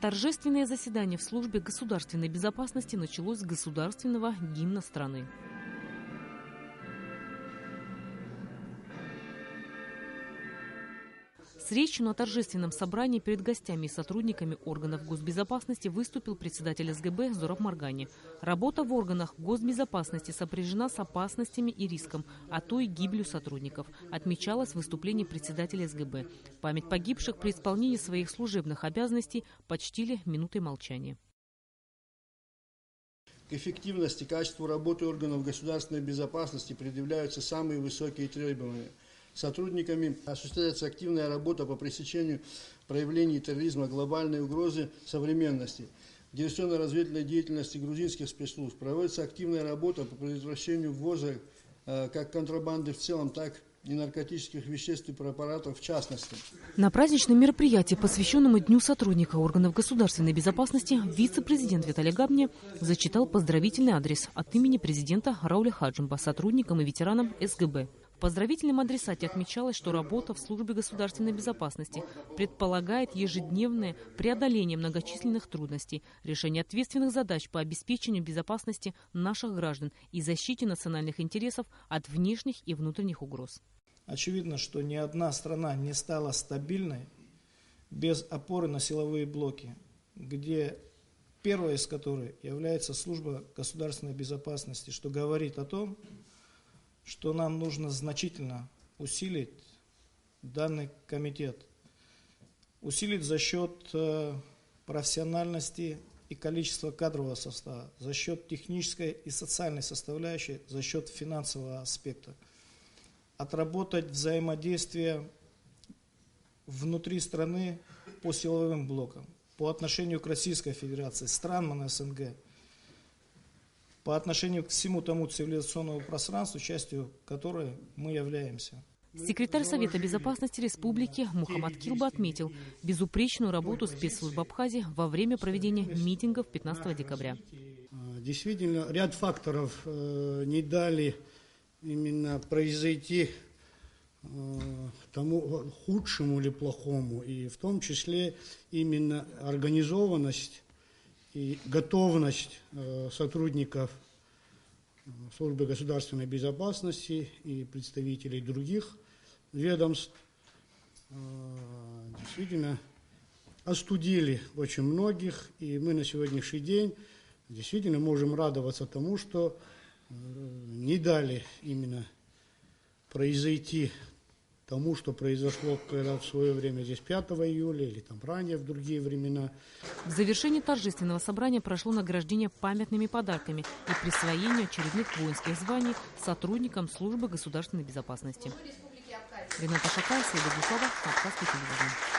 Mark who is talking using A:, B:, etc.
A: Торжественное заседание в службе государственной безопасности началось с государственного гимна страны. С речью на торжественном собрании перед гостями и сотрудниками органов госбезопасности выступил председатель СГБ Зураб Маргани. Работа в органах госбезопасности сопряжена с опасностями и риском, а то и гибелью сотрудников, отмечалось в выступлении председателя СГБ. Память погибших при исполнении своих служебных обязанностей почтили минутой молчания.
B: К эффективности и качеству работы органов государственной безопасности предъявляются самые высокие требования. Сотрудниками осуществляется активная работа по пресечению проявлений терроризма, глобальной угрозы современности. В диверсионно-разведывательной деятельности грузинских спецслужб проводится активная работа по предотвращению ввоза как контрабанды в целом, так и наркотических веществ и препаратов в частности.
A: На праздничном мероприятии, посвященном Дню сотрудника органов государственной безопасности, вице-президент Виталий Габни зачитал поздравительный адрес от имени президента Рауля Хаджимба сотрудникам и ветеранам СГБ. В поздравительном адресате отмечалось, что работа в службе государственной безопасности предполагает ежедневное преодоление многочисленных трудностей, решение ответственных задач по обеспечению безопасности наших граждан и защите национальных интересов от внешних и внутренних угроз.
C: Очевидно, что ни одна страна не стала стабильной без опоры на силовые блоки, где первой из которых является служба государственной безопасности, что говорит о том, что нам нужно значительно усилить данный комитет. Усилить за счет профессиональности и количества кадрового состава, за счет технической и социальной составляющей, за счет финансового аспекта. Отработать взаимодействие внутри страны по силовым блокам, по отношению к Российской Федерации, странам СНГ, по отношению к всему тому цивилизационному пространству, частью которой мы являемся.
A: Секретарь Совета безопасности Республики Мухаммад Килба отметил безупречную работу спецслужб Абхазии во время проведения митингов 15 декабря.
B: Действительно, ряд факторов не дали именно произойти тому худшему или плохому, и в том числе именно организованность и готовность сотрудников службы государственной безопасности и представителей других ведомств действительно остудили очень многих, и мы на сегодняшний день действительно можем радоваться тому, что не дали именно произойти тому, что произошло когда в свое время здесь 5 июля или там ранее в другие времена.
A: В завершении торжественного собрания прошло награждение памятными подарками и присвоение очередных воинских званий сотрудникам службы государственной безопасности. Рената Шакай, Сейда Гусова, Кавказский телевизор.